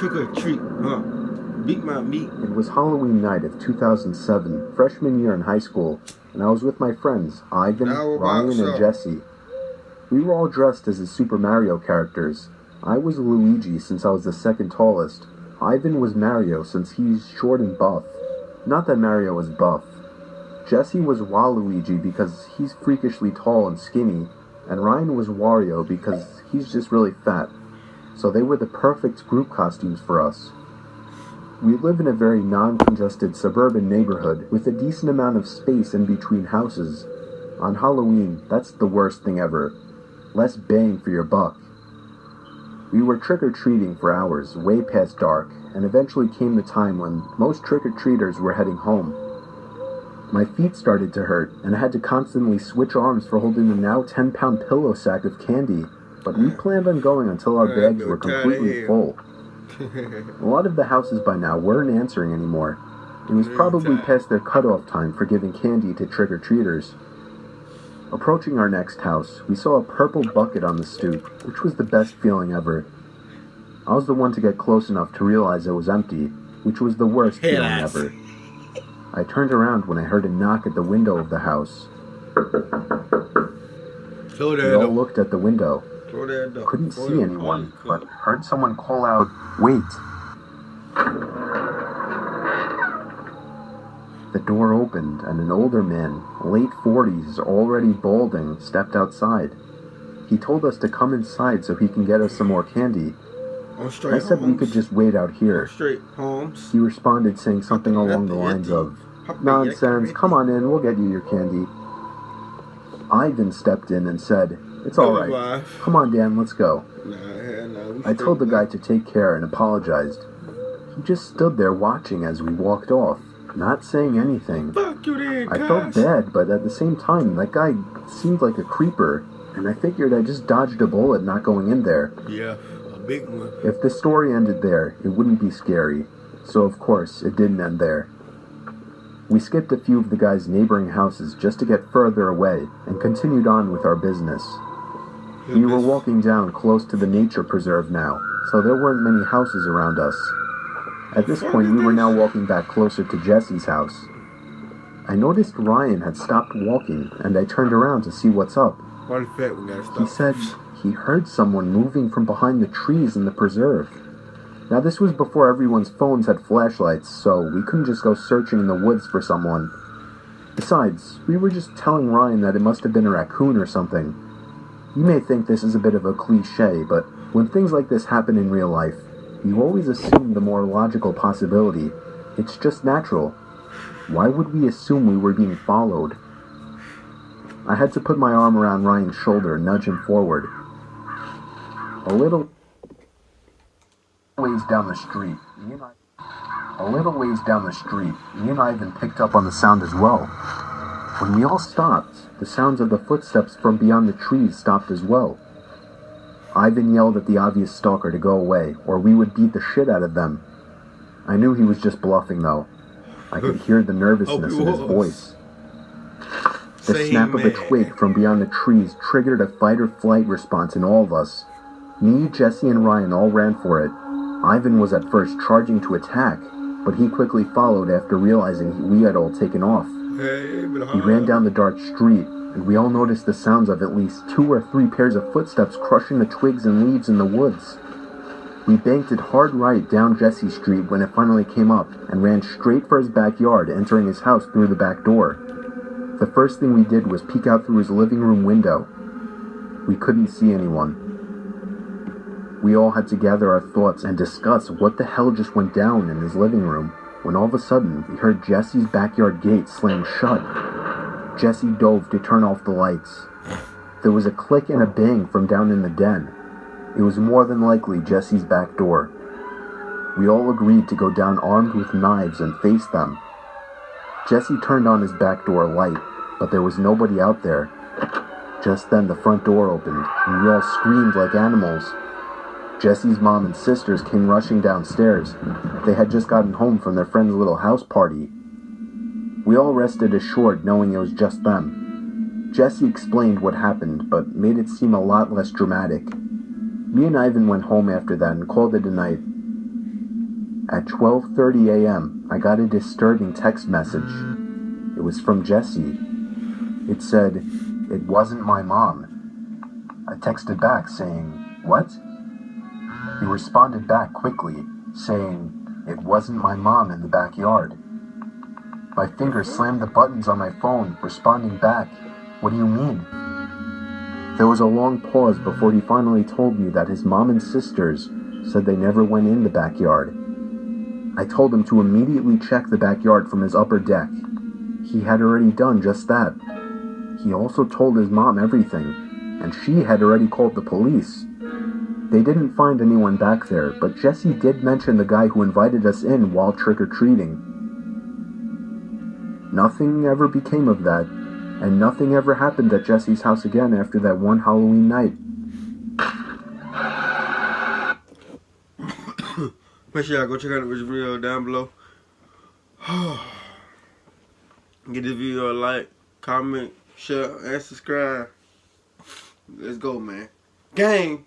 trick or treat, huh? Beat my meat. It was Halloween night of 2007, freshman year in high school, and I was with my friends, Ivan, Ryan, and Jesse. We were all dressed as the Super Mario characters. I was Luigi since I was the second tallest. Ivan was Mario since he's short and buff. Not that Mario was buff. Jesse was Waluigi because he's freakishly tall and skinny, and Ryan was Wario because he's just really fat. So they were the perfect group costumes for us. We live in a very non-congested suburban neighborhood with a decent amount of space in between houses. On Halloween, that's the worst thing ever. Less bang for your buck. We were trick-or-treating for hours, way past dark, and eventually came the time when most trick-or-treaters were heading home. My feet started to hurt, and I had to constantly switch arms for holding the now 10-pound pillow sack of candy, but we planned on going until our bags were completely full. A lot of the houses by now weren't answering anymore. It was probably past their cutoff time for giving candy to trick-or-treaters. Approaching our next house, we saw a purple bucket on the stoop, which was the best feeling ever. I was the one to get close enough to realize it was empty, which was the worst feeling ever. I turned around when I heard a knock at the window of the house. We all looked at the window. Couldn't see anyone, but heard someone call out, "Wait!" The door opened, and an older man, late 40s, already balding, stepped outside. He told us to come inside so he can get us some more candy. I said we could just wait out here. He responded saying something along the lines of, "Nonsense, come on in, we'll get you your candy." Ivan stepped in and said, "It's alright. Come on, Dan, let's go." I told the guy to take care and apologized. He just stood there watching as we walked off, not saying anything. I felt bad, but at the same time, that guy seemed like a creeper, and I figured I just dodged a bullet not going in there. Yeah, a big one. If the story ended there, it wouldn't be scary. So of course, it didn't end there. We skipped a few of the guy's neighboring houses just to get further away, and continued on with our business. We were walking down close to the nature preserve now, so there weren't many houses around us. At this point, we were now walking back closer to Jesse's house. I noticed Ryan had stopped walking, and I turned around to see what's up. He said he heard someone moving from behind the trees in the preserve. Now this was before everyone's phones had flashlights, so we couldn't just go searching in the woods for someone. Besides, we were just telling Ryan that it must have been a raccoon or something. You may think this is a bit of a cliche, but when things like this happen in real life, you always assume the more logical possibility. It's just natural. Why would we assume we were being followed? I had to put my arm around Ryan's shoulder and nudge him forward. A little ways down the street, me and Ivan picked up on the sound as well. When we all stopped, the sounds of the footsteps from beyond the trees stopped as well. Ivan yelled at the obvious stalker to go away, or we would beat the shit out of them. I knew he was just bluffing, though. I could hear the nervousness in his voice. The snap of a twig from beyond the trees triggered a fight-or-flight response in all of us. Me, Jesse, and Ryan all ran for it. Ivan was at first charging to attack, but he quickly followed after realizing we had all taken off. He ran down the dark street, and we all noticed the sounds of at least 2 or 3 pairs of footsteps crushing the twigs and leaves in the woods. We banked it hard right down Jesse Street when it finally came up, and ran straight for his backyard, entering his house through the back door. The first thing we did was peek out through his living room window. We couldn't see anyone. We all had to gather our thoughts and discuss what the hell just went down in his living room, when all of a sudden we heard Jesse's backyard gate slam shut. Jesse dove to turn off the lights. There was a click and a bang from down in the den. It was more than likely Jesse's back door. We all agreed to go down armed with knives and face them. Jesse turned on his back door light, but there was nobody out there. Just then the front door opened, and we all screamed like animals. Jesse's mom and sisters came rushing downstairs. They had just gotten home from their friend's little house party. We all rested assured knowing it was just them. Jesse explained what happened, but made it seem a lot less dramatic. Me and Ivan went home after that and called it a night. At 12:30 a.m., I got a disturbing text message. It was from Jesse. It said, "It wasn't my mom." I texted back saying, "What?" He responded back quickly, saying, "It wasn't my mom in the backyard." My fingers slammed the buttons on my phone, responding back, "What do you mean?" There was a long pause before he finally told me that his mom and sisters said they never went in the backyard. I told him to immediately check the backyard from his upper deck. He had already done just that. He also told his mom everything, and she had already called the police. They didn't find anyone back there, but Jesse did mention the guy who invited us in while trick-or-treating. Nothing ever became of that, and nothing ever happened at Jesse's house again after that one Halloween night. Make sure y'all go check out this video down below. Give this video a like, comment, share, and subscribe. Let's go, man. Gang!